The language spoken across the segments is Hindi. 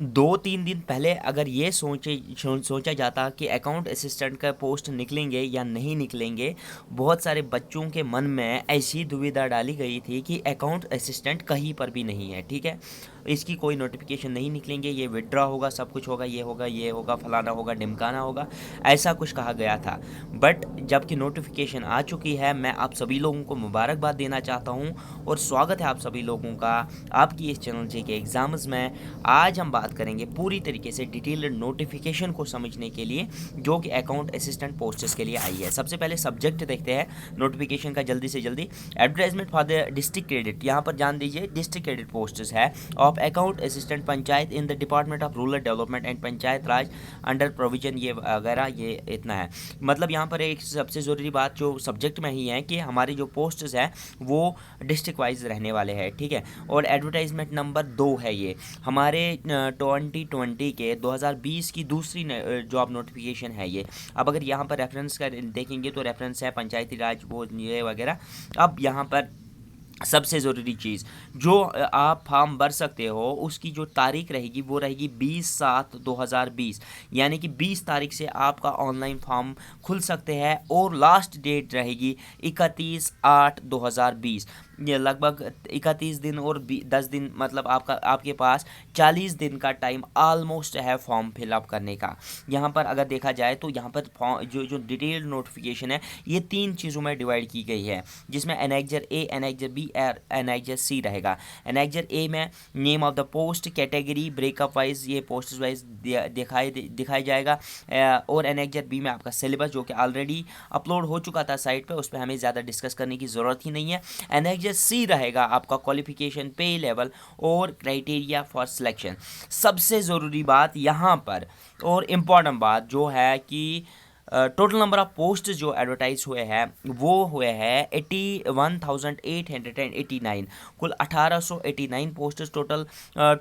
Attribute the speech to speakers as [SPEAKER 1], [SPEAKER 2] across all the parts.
[SPEAKER 1] 2-3 दिन पहले अगर ये सोचा जाता कि अकाउंट असिस्टेंट का पोस्ट निकलेंगे या नहीं निकलेंगे, बहुत सारे बच्चों के मन में ऐसी दुविधा डाली गई थी कि अकाउंट असिस्टेंट कहीं पर भी नहीं है, ठीक है, इसकी कोई नोटिफिकेशन नहीं निकलेंगे, ये विड्रॉ होगा, सब कुछ होगा, ये होगा, फलाना होगा, ढिमकाना होगा, ऐसा कुछ कहा गया था। बट जबकि नोटिफिकेशन आ चुकी है, मैं आप सभी लोगों को मुबारकबाद देना चाहता हूँ और स्वागत है आप सभी लोगों का आपकी इस चैनल जी के एग्ज़ाम्स में। आज हम बात करेंगे पूरी तरीके से डिटेल्ड नोटिफिकेशन को समझने के लिए जो कि अकाउंट असिस्टेंट पोस्ट्स के लिए आई है। सबसे पहले सब्जेक्ट देखते हैं नोटिफिकेशन का जल्दी से जल्दी। Advertisement for the district credit, यहाँ पर जान दीजिए डिस्ट्रिक्ट क्रेडिट पोस्ट्स है of account assistant panchayat in the department of rural development and panchayat Raj under provision, ये वगैरह, ये इतना है। मतलब यहाँ पर एक सबसे ज़रूरी बात जो सब्जेक्ट में ही है कि हमारी जो पोस्ट्स हैं वो डिस्ट्रिक्ट वाइज रहने वाले हैं, ठीक है। और एडवर्टाइजमेंट नंबर 2 है ये हमारे 2020 के 2020 की दूसरी जॉब नोटिफिकेशन है ये। अब अगर यहाँ पर रेफरेंस कर देखेंगे तो रेफरेंस है पंचायती राज वो ये वगैरह। अब यहाँ पर सबसे ज़रूरी चीज़ जो आप फॉर्म भर सकते हो उसकी जो तारीख रहेगी वो रहेगी 20/7/2020, यानी कि 20 तारीख से आपका ऑनलाइन फॉर्म खुल सकते हैं और लास्ट डेट रहेगी 31/8/2020। ये लगभग 31 दिन और 10 दिन, मतलब आपके पास 40 दिन का टाइम ऑलमोस्ट है फॉर्म फिलअप करने का। यहाँ पर अगर देखा जाए तो यहाँ पर फॉर्म जो डिटेल्ड नोटिफिकेशन है ये 3 चीज़ों में डिवाइड की गई है, जिसमें एनेक्जर ए, एनेक्जर बी और एनेक्जर सी रहेगा। एनेक्जर ए में name of the post, category, breakup wise, ये पोस्ट वाइज दिखाई जाएगा। और एनेक्जर बी में आपका सिलेबस जो कि ऑलरेडी अपलोड हो चुका था साइट पे, उस पर हमें ज़्यादा डिस्कस करने की ज़रूरत ही नहीं है। एनेक्जर सी रहेगा आपका क्वालिफिकेशन, पे लेवल और क्राइटेरिया फॉर सिलेक्शन। सबसे ज़रूरी बात यहाँ पर और इम्पॉर्टेंट बात जो है कि टोटल नंबर ऑफ पोस्ट जो एडवर्टाइज हुए हैं वो हुए हैं 81,889, कुल 1889 पोस्टर्स टोटल।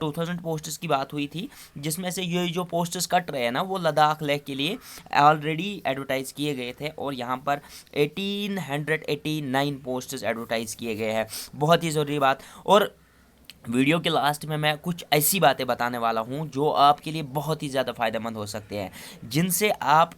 [SPEAKER 1] 2000 पोस्टर्स की बात हुई थी, जिसमें से ये जो पोस्टर्स कट रहे हैं ना वो लद्दाख लेह के लिए ऑलरेडी एडवर्टाइज किए गए थे और यहाँ पर 1889 पोस्टर्स एडवर्टाइज किए गए हैं। बहुत ही ज़रूरी बात। और वीडियो के लास्ट में मैं कुछ ऐसी बातें बताने वाला हूं जो आपके लिए बहुत ही ज़्यादा फ़ायदेमंद हो सकते हैं, जिनसे आप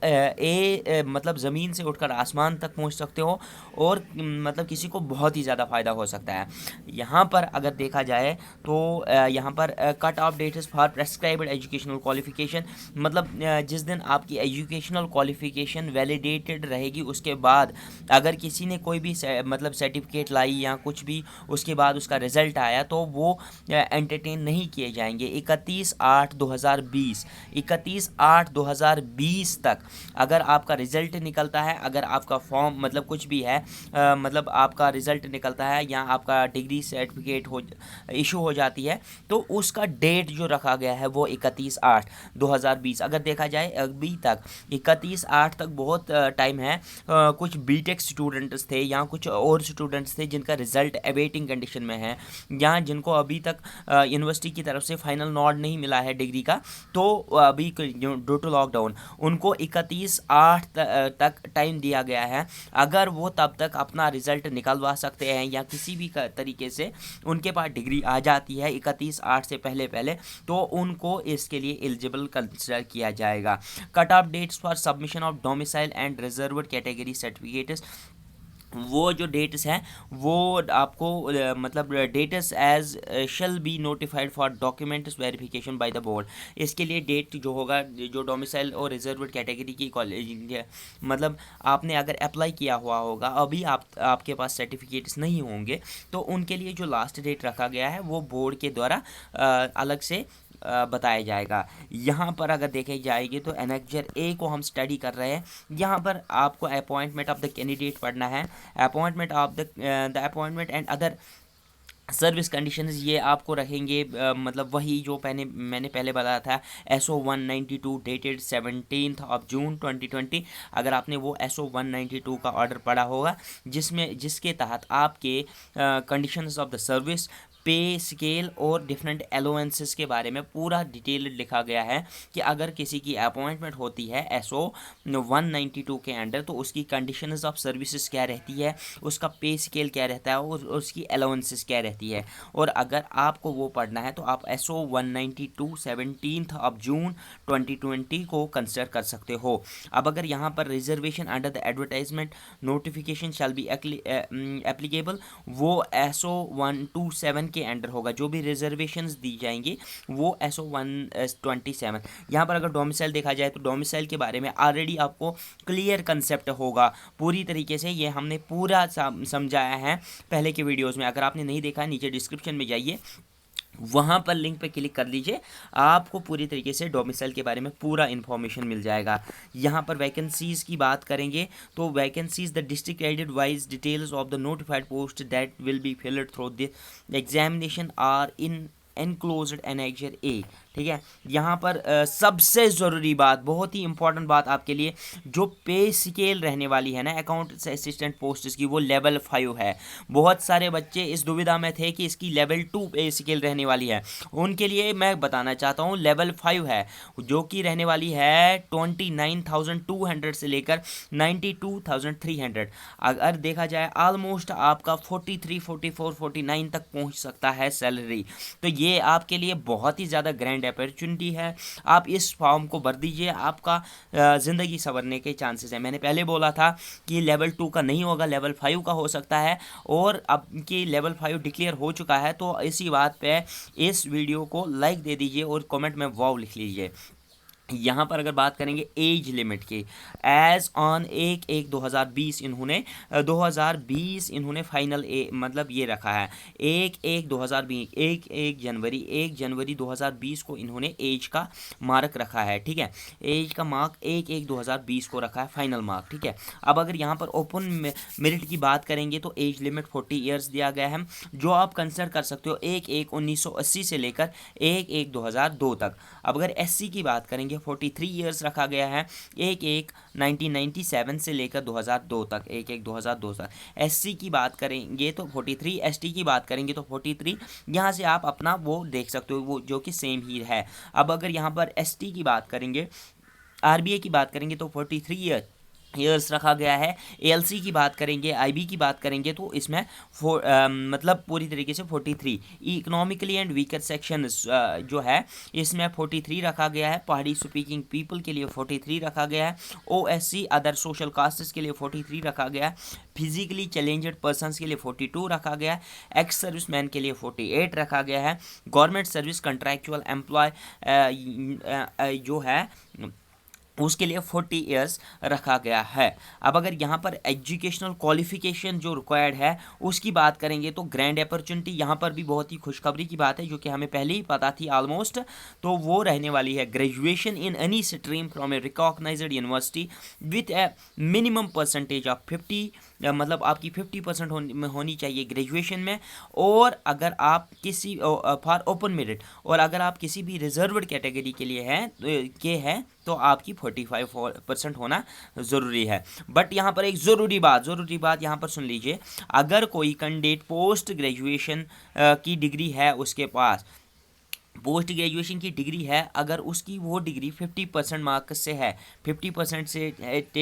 [SPEAKER 1] मतलब ज़मीन से उठकर आसमान तक पहुंच सकते हो और मतलब किसी को बहुत ही ज़्यादा फ़ायदा हो सकता है। यहाँ पर अगर देखा जाए तो यहाँ पर cut off dates for prescribed educational qualification, मतलब जिस दिन आपकी एजुकेशनल क्वालिफिकेशन वैलिडेटेड रहेगी उसके बाद अगर किसी ने कोई भी मतलब सर्टिफिकेट लाई या कुछ भी, उसके बाद उसका रिज़ल्ट आया तो वो एंटरटेन नहीं किए जाएंगे। 31/8/2020, 31/8/2020 तक अगर आपका रिजल्ट निकलता है, अगर आपका फॉर्म मतलब कुछ भी है, मतलब आपका रिजल्ट निकलता है या आपका डिग्री सर्टिफिकेट हो इशू हो जाती है, तो उसका डेट जो रखा गया है वो 31/8/2020। अगर देखा जाए अभी तक 31/8 तक बहुत टाइम है। कुछ बीटेक स्टूडेंट्स थे या कुछ और स्टूडेंट्स थे जिनका रिजल्ट अवेटिंग कंडीशन में है या जिनको अभी तक यूनिवर्सिटी की तरफ से फाइनल नॉड नहीं मिला है डिग्री का, तो अभी ड्यू टू लॉकडाउन उनको 31/8 तक टाइम दिया गया है। अगर वो तब तक अपना रिजल्ट निकलवा सकते हैं या किसी भी तरीके से उनके पास डिग्री आ जाती है 31/8 से पहले पहले, तो उनको इसके लिए एलिजिबल कंसिडर किया जाएगा। Cut off dates for submission of domicile and reserved category certificates, वो जो डेट्स हैं वो आपको मतलब dates as shall be notified for documents verification by the board. इसके लिए डेट जो होगा, जो डोमिसाइल और रिजर्व्ड कैटेगरी की कॉलेज, मतलब आपने अगर अप्लाई किया हुआ होगा, अभी आपके पास सर्टिफिकेट्स नहीं होंगे, तो उनके लिए जो लास्ट डेट रखा गया है वो बोर्ड के द्वारा अलग से बताया जाएगा। यहाँ पर अगर देखे जाएगी तो एनेक्जर ए को हम स्टडी कर रहे हैं। यहाँ पर आपको अपॉइंटमेंट ऑफ द कैंडिडेट पढ़ना है, appointment of the appointment and other service conditions ये आपको रहेंगे, मतलब वही जो मैंने पहले बताया था। SO 192 डेटेड 17 जून 2020, अगर आपने वो SO 192 का ऑर्डर पढ़ा होगा जिसके तहत आपके कंडीशंस ऑफ द सर्विस, पे स्केल और डिफरेंट अलाउंसेस के बारे में पूरा डिटेल लिखा गया है कि अगर किसी की अपॉइंटमेंट होती है SO 192 के अंडर तो उसकी कंडीशंस ऑफ सर्विसेज क्या रहती है, उसका पे स्केल क्या रहता है और उसकी अलाउंसेस क्या रहती है। और अगर आपको वो पढ़ना है तो आप SO 192 17 जून 2020 को कंसिडर कर सकते हो। अब अगर यहाँ पर reservation under the advertisement notification shall be applicable, वो SO 127 के अंडर होगा। जो भी रिजर्वेशंस दी जाएंगी वो SO 127। यहाँ पर अगर डोमिसाइल देखा जाए तो डोमिसाइल के बारे में ऑलरेडी आपको क्लियर कंसेप्ट होगा पूरी तरीके से, ये हमने पूरा समझाया है पहले के वीडियोस में। अगर आपने नहीं देखा नीचे डिस्क्रिप्शन में जाइए, वहाँ पर लिंक पे क्लिक कर लीजिए, आपको पूरी तरीके से डोमिसाइल के बारे में पूरा इन्फॉर्मेशन मिल जाएगा। यहाँ पर वैकेंसीज़ की बात करेंगे तो vacancies the district aided wise details of the notified post that will be filled through the examination are in enclosed annexure A. ठीक है, यहाँ पर सबसे ज़रूरी बात, बहुत ही इंपॉर्टेंट बात आपके लिए, जो पे स्केल रहने वाली है ना अकाउंट असिस्टेंट पोस्ट की, वो लेवल 5 है। बहुत सारे बच्चे इस दुविधा में थे कि इसकी लेवल 2 पे स्केल रहने वाली है, उनके लिए मैं बताना चाहता हूँ लेवल 5 है जो कि रहने वाली है 29,200 से लेकर 92,300। अगर देखा जाए ऑलमोस्ट आपका 43, 44, 49 तक पहुँच सकता है सैलरी। तो ये आपके लिए बहुत ही ज़्यादा ग्रैंड अपॉर्चुनिटी है। आप इस फॉर्म को भर दीजिए, आपका ज़िंदगी संवरने के चांसेस हैं। मैंने पहले बोला था कि लेवल 2 का नहीं होगा, लेवल 5 का हो सकता है, और अब कि लेवल 5 डिक्लेयर हो चुका है तो इसी बात पे इस वीडियो को लाइक दे दीजिए और कमेंट में वाव लिख लीजिए। यहाँ पर अगर बात करेंगे एज लिमिट की, एज ऑन 1/1/2020 इन्होंने 2020 इन्होंने फाइनल मतलब ये रखा है 1/1/2020, 1 जनवरी 2020 को इन्होंने एज का मार्क रखा है। ठीक है, एज का मार्क 1/1/2020 को रखा है फाइनल मार्क। ठीक है, अब अगर यहाँ पर ओपन मेरिट की बात करेंगे तो एज लिमिट 40 ईयर्स दिया गया है, जो आप कंसिडर कर सकते हो 1/1/1980 से लेकर 1/1/2002 तक। अब अगर SC की बात करेंगे 43 ईयर्स रखा गया है, 1/1/1997 से लेकर 2002 तक, 1/1/2002 तक। SC की बात करेंगे तो 43, ST की बात करेंगे तो 43। यहाँ से आप अपना वो देख सकते हो, वो जो कि सेम ही है। अब अगर यहाँ पर ST की बात करेंगे, RBA की बात करेंगे तो 43 ईयर्स रखा गया है। ALC की बात करेंगे, IB की बात करेंगे तो इसमें मतलब पूरी तरीके से 43। इकोनॉमिकली एंड वीकर सेक्शन जो है इसमें 43 रखा गया है। पहाड़ी स्पीकिंग पीपल के लिए 43 रखा गया है। OSC अदर सोशल कास्ट्स के लिए 43 रखा गया है। फिजिकली चैलेंज्ड पर्सनस के लिए 42 रखा गया है। एक्स सर्विसमैन के लिए 48 रखा गया है। गवर्नमेंट सर्विस कंट्रैक्चुअल एम्प्लॉय जो है उसके लिए 40 ईयर्स रखा गया है। अब अगर यहाँ पर एजुकेशनल क्वालिफिकेशन जो रिक्वायर्ड है उसकी बात करेंगे तो ग्रैंड अपॉर्चुनिटी, यहाँ पर भी बहुत ही खुशखबरी की बात है जो कि हमें पहले ही पता थी ऑलमोस्ट, तो वो रहने वाली है graduation in any stream from a recognised university with a minimum percentage of 50, मतलब आपकी 50% होनी चाहिए ग्रेजुएशन में। और अगर आप किसी फॉर ओपन मेरिट, और अगर आप किसी भी रिजर्व्ड कैटेगरी के लिए हैं तो आपकी 45% होना ज़रूरी है। बट यहाँ पर एक ज़रूरी बात यहाँ पर सुन लीजिए, अगर कोई कैंडिडेट पोस्ट ग्रेजुएशन की डिग्री है, उसके पास पोस्ट ग्रेजुएशन की डिग्री है, अगर उसकी वो डिग्री 50% मार्क्स से है, 50%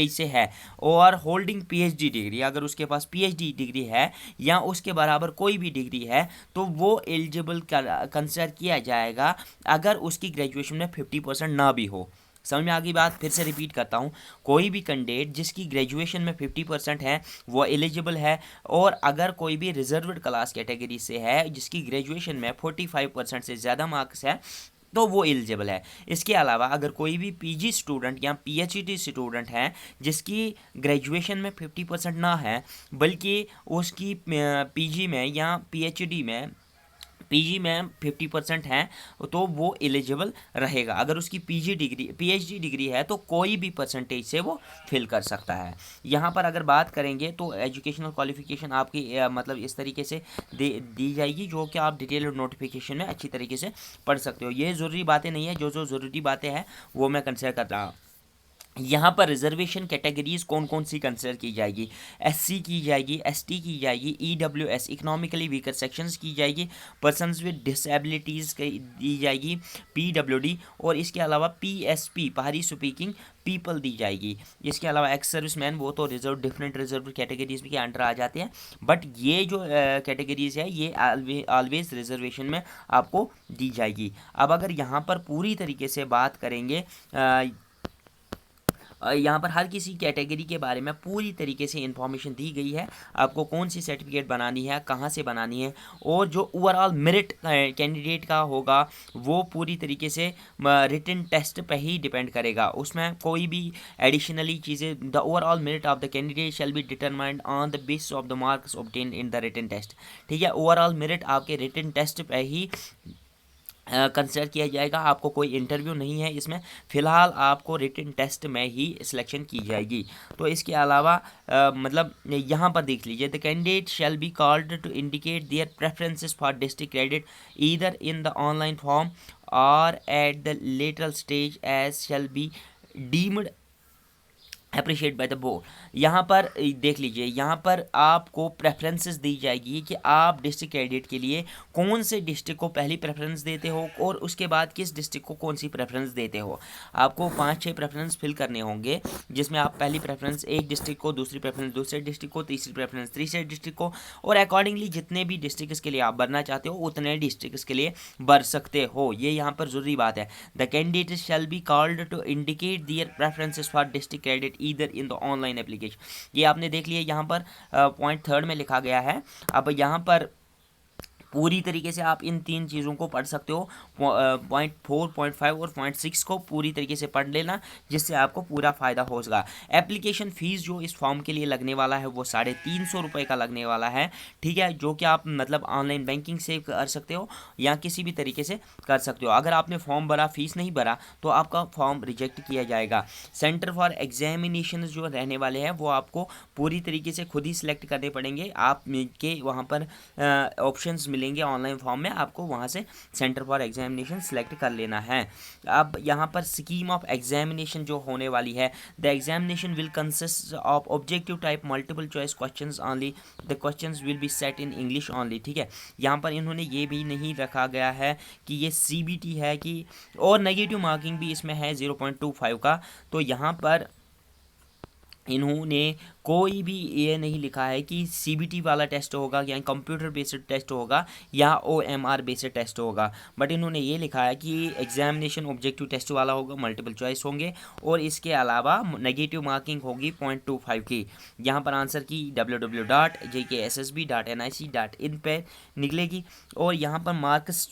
[SPEAKER 1] से है, और होल्डिंग PhD डिग्री, अगर उसके पास PhD डिग्री है या उसके बराबर कोई भी डिग्री है तो वो एलिजिबल कंसिडर किया जाएगा अगर उसकी ग्रेजुएशन में 50% ना भी हो। समझ में आ गई बात? फिर से रिपीट करता हूँ, कोई भी कैंडिडेट जिसकी ग्रेजुएशन में 50% है वो एलिजिबल है, और अगर कोई भी रिजर्व्ड क्लास कैटेगरी से है जिसकी ग्रेजुएशन में 45% से ज़्यादा मार्क्स है तो वो एलिजिबल है। इसके अलावा अगर कोई भी PG स्टूडेंट या PhD स्टूडेंट है जिसकी ग्रेजुएशन में 50% ना है, बल्कि उसकी PG में या PhD में 50% है तो वो एलिजिबल रहेगा। अगर उसकी PhD डिग्री है तो कोई भी परसेंटेज से वो फिल कर सकता है। यहाँ पर अगर बात करेंगे तो एजुकेशनल क्वालिफिकेशन आपकी मतलब इस तरीके से दी जाएगी जो कि आप डिटेल नोटिफिकेशन में अच्छी तरीके से पढ़ सकते हो। ये ज़रूरी बातें नहीं है, जो ज़रूरी बातें हैं वो मैं कंसिडर कर रहा हूँ। यहाँ पर रिजर्वेशन कैटेगरीज कौन कौन सी कंसिडर की जाएगी, एससी की जाएगी, एसटी की जाएगी, ईडब्ल्यूएस इकोनॉमिकली वीकर सेक्शंस की जाएगी, पर्सन्स विद डिसेबिलिटीज़ दी जाएगी, पीडब्ल्यूडी, और इसके अलावा पीएसपी पहाड़ी स्पीकिंग पीपल दी जाएगी। इसके अलावा एक्स सर्विसमैन वो तो रिजर्व डिफरेंट रिजर्व कैटेगरीज के अंडर आ जाते हैं, बट ये जो कैटेगरीज है ये ऑलवेज रिजर्वेशन में आपको दी जाएगी। अब अगर यहाँ पर पूरी तरीके से बात करेंगे, यहाँ पर हर किसी कैटेगरी के बारे में पूरी तरीके से इन्फॉर्मेशन दी गई है, आपको कौन सी सर्टिफिकेट बनानी है, कहाँ से बनानी है, और जो ओवरऑल मेरिट कैंडिडेट का होगा वो पूरी तरीके से रिटन टेस्ट पे ही डिपेंड करेगा, उसमें कोई भी एडिशनली चीज़ें, the overall merit of the candidate shall be determined on the basis of the marks obtain in the written test. ठीक है, ओवरऑल मेरिट आपके रिटन टेस्ट पे ही कंसिडर किया जाएगा, आपको कोई इंटरव्यू नहीं है इसमें, फ़िलहाल आपको रिटन टेस्ट में ही सिलेक्शन की जाएगी। तो इसके अलावा मतलब यहाँ पर देख लीजिए, the candidate shall be called to indicate their preferences for district credit either in the online form और at the lateral stage as shall be deemed appreciate by the board. यहाँ पर देख लीजिए, यहाँ पर आपको प्रेफरेंसेस दी जाएगी कि आप डिस्ट्रिक्ट कैंडिडेट के लिए कौन से डिस्ट्रिक्ट को पहली प्रेफरेंस देते हो और उसके बाद किस डिस्ट्रिक्ट को कौन सी प्रेफरेंस देते हो। आपको 5-6 प्रेफरेंस फिल करने होंगे, जिसमें आप पहली प्रेफरेंस एक डिस्ट्रिक्ट को, दूसरी प्रेफरेंस दूसरे डिस्ट्रिक्ट को, तीसरी प्रेफरेंस तीसरे डिस्ट्रिक्ट को, और अकॉर्डिंगली जितने भी डिस्ट्रिक्ट के लिए आप भरना चाहते हो उतने डिस्ट्रिक्ट के लिए भर सकते हो। ये यहाँ पर ज़रूरी बात है। The candidate shall be called to indicate their preferences for district candidate either in the online application. ये आपने देख लिया, यहाँ पर पॉइंट 3 में लिखा गया है। अब यहाँ पर पूरी तरीके से आप इन 3 चीज़ों को पढ़ सकते हो, पॉइंट 4, पॉइंट 5 और पॉइंट 6 को पूरी तरीके से पढ़ लेना, जिससे आपको पूरा फ़ायदा होगा। एप्लीकेशन फ़ीस जो इस फॉर्म के लिए लगने वाला है वो 350 रुपये का लगने वाला है। ठीक है, जो कि आप मतलब ऑनलाइन बैंकिंग से कर सकते हो या किसी भी तरीके से कर सकते हो। अगर आपने फॉर्म भरा, फीस नहीं भरा, तो आपका फॉर्म रिजेक्ट किया जाएगा। सेंटर फॉर एग्जामिनेशन जो रहने वाले हैं वो आपको पूरी तरीके से खुद ही सिलेक्ट करने पड़ेंगे। आप के वहाँ पर ऑप्शंस मिलेंगे ऑनलाइन फॉर्म में, आपको वहाँ से सेंटर फॉर एग्जामिनेशन सेलेक्ट कर लेना है। अब यहाँ पर स्कीम ऑफ एग्जामिनेशन जो होने वाली है, the examination will consist of objective type multiple choice questions only, the questions will be set in English only. ठीक है, यहाँ पर इन्होंने ये भी नहीं रखा गया है कि ये CBT है कि, और नेगेटिव मार्किंग भी इसमें है 0.25 का। तो यहाँ पर इन्होंने कोई भी ये नहीं लिखा है कि CBT वाला टेस्ट होगा या कंप्यूटर बेस्ड टेस्ट होगा या OMR बेस्ड टेस्ट होगा, बट इन्होंने ये लिखा है कि एग्जामिनेशन ऑब्जेक्टिव टेस्ट वाला होगा, मल्टीपल चॉइस होंगे, और इसके अलावा नेगेटिव मार्किंग होगी 0.25 की। यहाँ पर आंसर की www.jkssb.nic.in पे निकलेगी, और यहाँ पर मार्क्स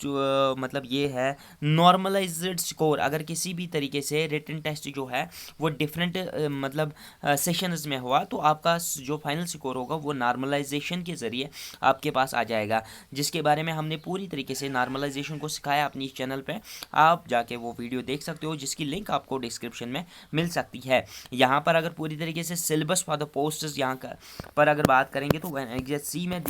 [SPEAKER 1] मतलब ये है नॉर्मलाइज्ड स्कोर। अगर किसी भी तरीके से रिटन टेस्ट जो है वो डिफरेंट मतलब सेशंस में हुआ, तो आपका जो फाइनल स्कोर होगा वो नॉर्मलाइजेशन के ज़रिए आपके पास आ जाएगा, जिसके बारे में हमने पूरी तरीके से नॉर्मलाइजेशन को सिखाया अपनी चैनल पे। आप जाके वो वीडियो देख सकते हो, जिसकी लिंक आपको डिस्क्रिप्शन में मिल सकती है। यहाँ पर अगर पूरी तरीके से सिलेबस फॉर द पोस्ट्स यहाँ पर अगर बात करेंगे तो NGSC में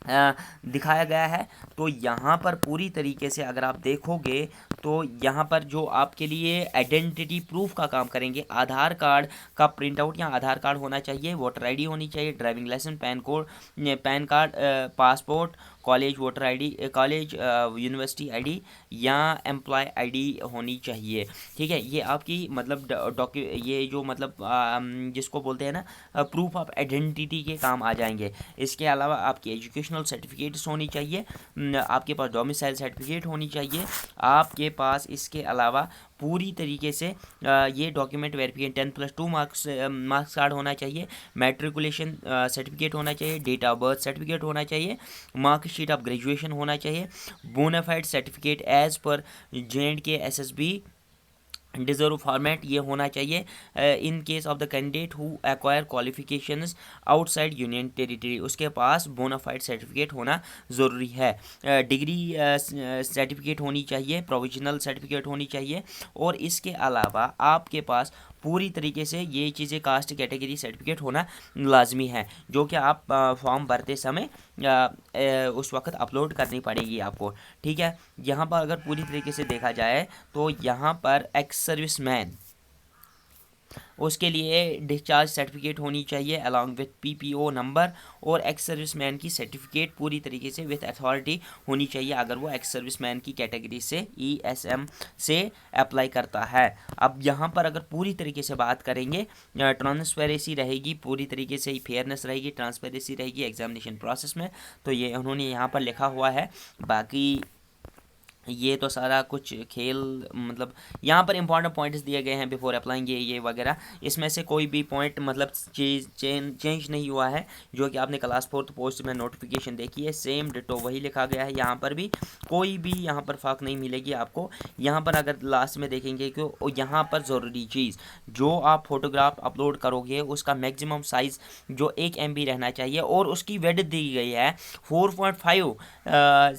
[SPEAKER 1] दिखाया गया है। तो यहाँ पर पूरी तरीके से अगर आप देखोगे तो यहाँ पर जो आपके लिए आइडेंटिटी प्रूफ का काम करेंगे, आधार कार्ड का प्रिंट आउट या आधार कार्ड होना चाहिए, वोटर ID होनी चाहिए, driving licence, PAN card, passport, college voter ID, college university ID या एम्प्लॉय ID होनी चाहिए। ठीक है, ये आपकी मतलब ये जो मतलब जिसको बोलते हैं ना प्रूफ ऑफ आइडेंटिटी के काम आ जाएंगे। इसके अलावा आपकी एजुकेशनल सर्टिफिकेट्स होनी चाहिए, आपके पास डोमिसाइल सर्टिफिकेट होनी चाहिए आपके पास। इसके अलावा पूरी तरीके से ये डॉक्यूमेंट वेरिफिकेशन 10+2 मार्क्स कार्ड होना चाहिए, मैट्रिकुलेशन सर्टिफिकेट होना चाहिए, डेट ऑफ बर्थ सर्टिफिकेट होना चाहिए, मार्कशीट ऑफ ग्रेजुएशन होना चाहिए, bona fide certificate as per JNK SSB deserve format ये होना चाहिए। In case of the candidate who acquire qualifications outside union territory, उसके पास बोनाफाइड सर्टिफिकेट होना ज़रूरी है। डिग्री सर्टिफिकेट होनी चाहिए, प्रोविजनल सर्टिफिकेट होनी चाहिए, और इसके अलावा आपके पास पूरी तरीके से ये चीज़ें कास्ट कैटेगरी सर्टिफिकेट होना लाजमी है, जो कि आप फॉर्म भरते समय उस वक्त अपलोड करनी पड़ेगी आपको। ठीक है, यहाँ पर अगर पूरी तरीके से देखा जाए तो यहाँ पर एक्स सर्विसमैन उसके लिए डिस्चार्ज सर्टिफिकेट होनी चाहिए अलॉन्ग विथ पीपीओ नंबर, और एक्स सर्विसमैन की सर्टिफिकेट पूरी तरीके से विथ अथॉरिटी होनी चाहिए अगर वो एक्स सर्विसमैन की कैटेगरी से ईएसएम से अप्लाई करता है। अब यहाँ पर अगर पूरी तरीके से बात करेंगे, ट्रांसपेरेंसी रहेगी, पूरी तरीके से फेयरनेस रहेगी, ट्रांसपेरेंसी रहेगी एग्जामिनेशन प्रोसेस में, तो ये उन्होंने यहाँ पर लिखा हुआ है। बाकी ये तो सारा कुछ खेल, मतलब यहाँ पर इंपॉर्टेंट पॉइंट्स दिए गए हैं बिफोर अप्लाइंग ये वगैरह, इसमें से कोई भी पॉइंट मतलब चेंज नहीं हुआ है। जो कि आपने क्लास 4th पोस्ट में नोटिफिकेशन देखी है सेम डिटो वही लिखा गया है। यहाँ पर भी कोई भी यहाँ पर फ़र्क नहीं मिलेगी आपको। यहाँ पर अगर लास्ट में देखेंगे कि यहाँ पर ज़रूरी चीज़, जो आप फोटोग्राफ अपलोड करोगे उसका मैक्सिमम साइज़ जो 1 MB रहना चाहिए, और उसकी विड्थ दी गई है 4.5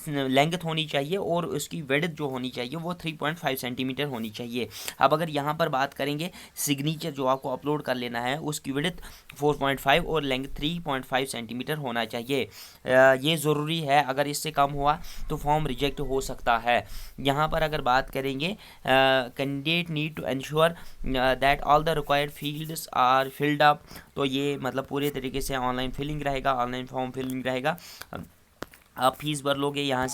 [SPEAKER 1] लेंथ होनी चाहिए, और उसकी विड्थ जो होनी चाहिए वो 3.5 सेंटीमीटर होनी चाहिए। अब अगर यहाँ पर बात करेंगे सिग्नेचर जो आपको अपलोड कर लेना है उसकी विड्थ 4.5 और लेंथ 3.5 सेंटीमीटर होना चाहिए। ये ज़रूरी है, अगर इससे कम हुआ तो फॉर्म रिजेक्ट हो सकता है। यहाँ पर अगर बात करेंगे candidate need to ensure that all the required fields are filled up, तो ये मतलब पूरे तरीके से ऑनलाइन फिलिंग रहेगा, ऑनलाइन फॉर्म फिलिंग रहेगा। आप फीस भर लोगे यहाँ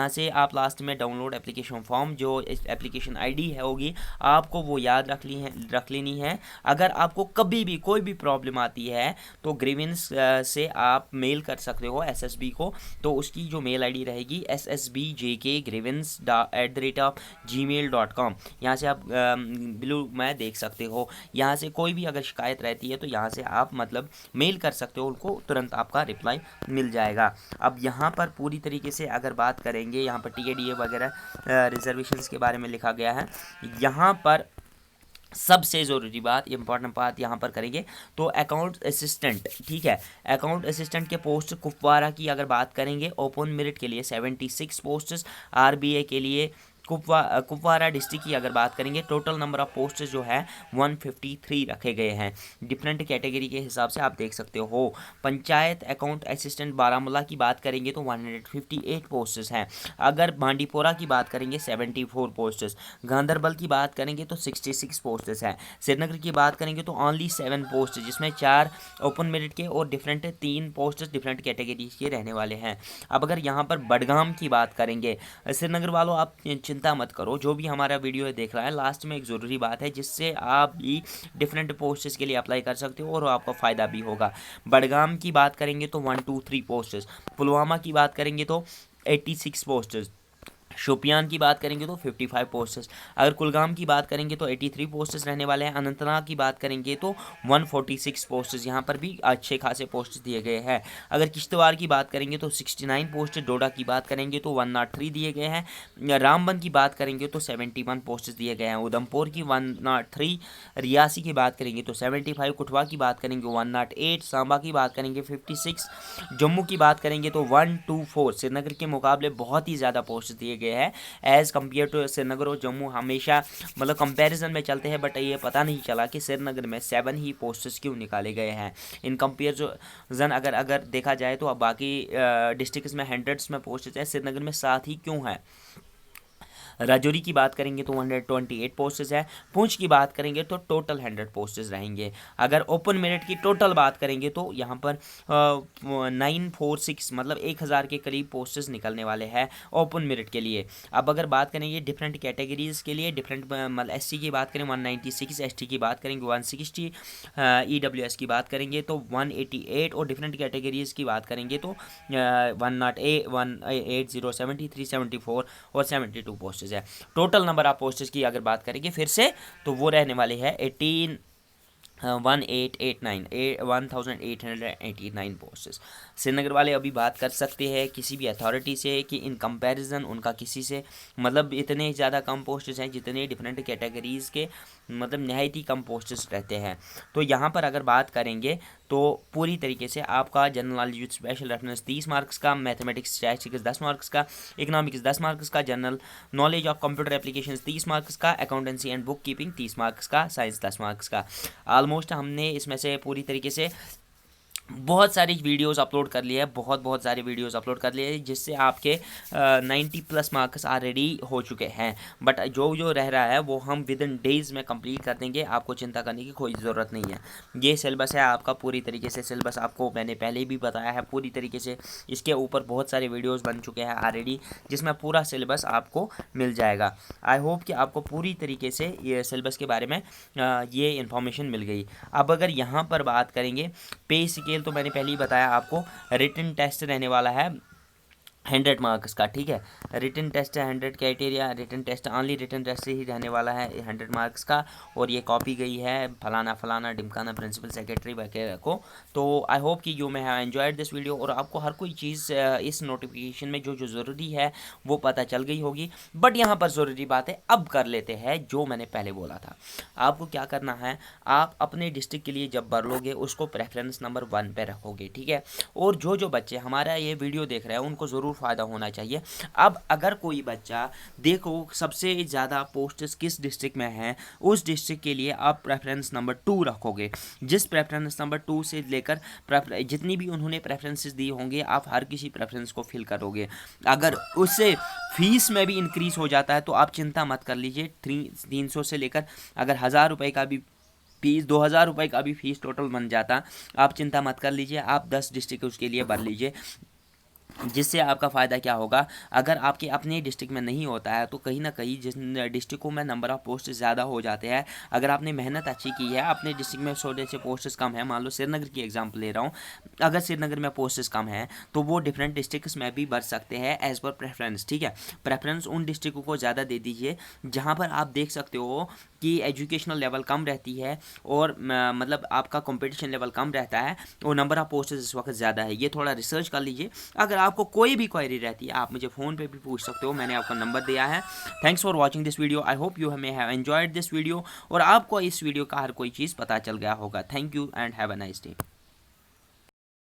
[SPEAKER 1] से आप लास्ट में डाउनलोड एप्लीकेशन फॉर्म, जो एप्लीकेशन आईडी है होगी आपको वो याद रख लेनी है। अगर आपको कभी भी कोई भी प्रॉब्लम आती है तो ग्रीवेंस से आप मेल कर सकते हो एसएसबी को, तो उसकी जो मेल आईडी रहेगी ssbjkgrievance@gmail.com। यहाँ से आप ब्लू में देख सकते हो। यहाँ से कोई भी अगर शिकायत रहती है तो यहाँ से आप मतलब मेल कर सकते हो, उनको तुरंत आपका रिप्लाई मिल जाएगा। अब यहाँ पर पूरी तरीके से अगर बात करेंगे, यहाँ पर टीएडीए वगैरह रिजर्वेशंस के बारे में लिखा गया है। यहाँ पर सबसे ज़रूरी बात, इंपॉर्टेंट बात यहाँ पर करेंगे तो अकाउंट असिस्टेंट, ठीक है। अकाउंट असिस्टेंट के पोस्ट कुपवारा की अगर बात करेंगे, ओपन मेरिट के लिए 76 पोस्ट्स, आरबीए के लिए कुपवारा डिस्ट्रिक्ट की अगर बात करेंगे टोटल नंबर ऑफ पोस्ट जो है 153 रखे गए हैं। डिफरेंट कैटेगरी के हिसाब से आप देख सकते हो। पंचायत अकाउंट असिस्टेंट बारामूला की बात करेंगे तो 158 पोस्ट्स हैं। अगर बांडीपोरा की बात करेंगे 74 पोस्ट्स, गांधरबल की बात करेंगे तो 66 पोस्ट्स हैं, श्रीनगर की बात करेंगे तो ओनली 7 पोस्ट, जिसमें 4 ओपन मेरिट के और 3 पोस्ट्स डिफरेंट कैटेगरी के रहने वाले हैं। अब अगर यहाँ पर बडगाम की बात करेंगे, श्रीनगर वालों आप चिंता मत करो, जो भी हमारा वीडियो देख रहा है लास्ट में एक ज़रूरी बात है जिससे आप भी डिफरेंट पोस्ट्स के लिए अप्लाई कर सकते हो और आपको फ़ायदा भी होगा। बडगाम की बात करेंगे तो 123 पोस्ट्स, पुलवामा की बात करेंगे तो 86 पोस्ट्स, शोपियान की बात करेंगे तो 55 पोस्ट्स, अगर कुलगाम की बात करेंगे तो 83 पोस्ट्स रहने वाले हैं। अनंतनाग की बात करेंगे तो 146 पोस्ट्स, यहाँ पर भी अच्छे खासे पोस्ट दिए गए हैं। अगर किश्तवाड़ की बात करेंगे तो 69 पोस्ट, डोडा की बात करेंगे तो 103 दिए गए हैं। रामबन की बात करेंगे तो 71 पोस्ट दिए गए हैं। उधमपुर की 103, रियासी की बात करेंगे तो 75, कठुआ की बात करेंगे 108, सांबा की बात करेंगे 56, जम्मू की बात करेंगे तो 124। श्रीनगर के मुकाबले बहुत ही ज़्यादा पोस्ट दिए गए है एज़ कम्पेयर टू श्रीनगर और जम्मू। हमेशा मतलब कंपैरिजन में चलते हैं, बट ये पता नहीं चला कि श्रीनगर में 7 ही पोस्ट्स क्यों निकाले गए हैं इन कंपेरिजन। अगर देखा जाए तो अब बाकी डिस्ट्रिक्ट्स में हंड्रेड्स में पोस्ट्स हैं, श्रीनगर में 7 ही क्यों है। राजौरी की बात करेंगे तो 128 पोस्ट्स है। पुंछ की बात करेंगे तो टोटल 100 पोस्ट्स रहेंगे। अगर ओपन मेरिट की टोटल बात करेंगे तो यहाँ पर 946 मतलब 1000 के करीब पोस्ट्स निकलने वाले हैं ओपन मेरिट के लिए। अब अगर बात करेंगे डिफरेंट कैटेगरीज़ के लिए, डिफरेंट मतलब एससी की बात करें 196, एसटी की बात करेंगे 160, ईडब्ल्यूएस की बात करेंगे तो 188, और डिफरेंट कैटेगरीज़ की बात करेंगे तो 108, 180, 73, 74 और 72 पोस्ट है। टोटल नंबर ऑफ पोस्ट्स की अगर बात करेंगे फिर से तो वो रहने वाले हैं 1889 पोस्ट्स। श्रीनगर वाले अभी बात कर सकते हैं किसी भी अथॉरिटी से कि इन कंपैरिजन उनका किसी से मतलब इतने ज़्यादा कम पोस्ट्स हैं जितने डिफरेंट कैटेगरीज़ के मतलब नहायत ही कम पोस्ट्स रहते हैं। तो यहाँ पर अगर बात करेंगे तो पूरी तरीके से आपका general knowledge with special reference 30 marks का, मैथमेटिक्स स्टैटिस्टिक्स 10 मार्क्स का, इकोनॉमिक्स 10 मार्क्स का, general knowledge of computer applications 30 marks का, accountancy and bookkeeping 30 marks का, साइंस 10 मार्क्स का। ऑलमोस्ट हमने इसमें से पूरी तरीके से बहुत सारी वीडियोस अपलोड कर लिए है, बहुत सारे वीडियोस अपलोड कर लिए हैं, जिससे आपके 90+ मार्क्स ऑलरेडी हो चुके हैं। बट जो रह रहा है वो हम विद इन डेज़ में कंप्लीट कर देंगे, आपको चिंता करने की कोई ज़रूरत नहीं है। ये सिलेबस है आपका, पूरी तरीके से सिलेबस आपको मैंने पहले भी बताया है पूरी तरीके से। इसके ऊपर बहुत सारे वीडियोज़ बन चुके हैं ऑलरेडी, जिसमें पूरा सिलेबस आपको मिल जाएगा। आई होप कि आपको पूरी तरीके से ये सिलेबस के बारे में ये इन्फॉर्मेशन मिल गई। अब अगर यहाँ पर बात करेंगे पे स्केल, तो मैंने पहले ही बताया आपको, रिटन टेस्ट रहने वाला है 100 मार्क्स का, ठीक है। रिटन टेस्ट है 100 criteria, written test only written test से ही रहने वाला है 100 मार्क्स का। और ये कॉपी गई है फलाना फलाना ढिमकाना प्रिंसिपल सेक्रेटरी वगैरह को। तो आई होप कि you may have enjoyed this video, और आपको हर कोई चीज़ इस नोटिफिकेशन में जो ज़रूरी है वो पता चल गई होगी। बट यहाँ पर ज़रूरी बात है, अब कर लेते हैं जो मैंने पहले बोला था। आपको क्या करना है, आप अपने डिस्ट्रिक्ट के लिए जब भर उसको प्रेफरेंस नंबर 1 पे रखोगे, ठीक है। और जो बच्चे हमारा ये वीडियो देख रहे हैं उनको ज़रूर फ़ायदा होना चाहिए। अब अगर कोई बच्चा देखो सबसे ज़्यादा पोस्ट्स किस डिस्ट्रिक्ट में है, उस डिस्ट्रिक्ट के लिए आप प्रेफरेंस नंबर 2 रखोगे। जिस प्रेफरेंस नंबर 2 से लेकर जितनी भी उन्होंने प्रेफरेंसेस दी होंगे, आप हर किसी प्रेफरेंस को फिल करोगे। अगर उससे फीस में भी इंक्रीज़ हो जाता है तो आप चिंता मत कर लीजिए। 300 से लेकर अगर 1000 रुपये का भी फीस, 2000 रुपये का भी फीस टोटल बन जाता, आप चिंता मत कर लीजिए। आप 10 डिस्ट्रिक्ट उसके लिए भर लीजिए, जिससे आपका फ़ायदा क्या होगा, अगर आपके अपने डिस्ट्रिक्ट में नहीं होता है तो कहीं ना कहीं जिन डिस्ट्रिक्टों में नंबर ऑफ़ पोस्ट ज़्यादा हो जाते हैं, अगर आपने मेहनत अच्छी की है, अपने डिस्ट्रिक्ट में थोड़े से पोस्ट्स कम है, मान लो श्रीनगर की एग्जांपल ले रहा हूँ, अगर श्रीनगर में पोस्ट्स कम है तो वो डिफरेंट डिस्ट्रिक्ट्स में भी भर सकते हैं एज़ पर प्रेफरेंस, ठीक है। प्रेफरेंस उन डिस्ट्रिक्टों को ज़्यादा दे दीजिए जहाँ पर आप देख सकते हो कि एजुकेशनल लेवल कम रहती है और मतलब आपका कंपटीशन लेवल कम रहता है और नंबर ऑफ़ पोस्ट्स इस वक्त ज़्यादा है। ये थोड़ा रिसर्च कर लीजिए। अगर आपको कोई भी क्वेरी रहती है आप मुझे फ़ोन पे भी पूछ सकते हो, मैंने आपका नंबर दिया है। Thanks for watching this video, I hope you may have enjoyed this video, और आपको इस वीडियो का हर कोई चीज़ पता चल गया होगा। Thank you and have a nice day.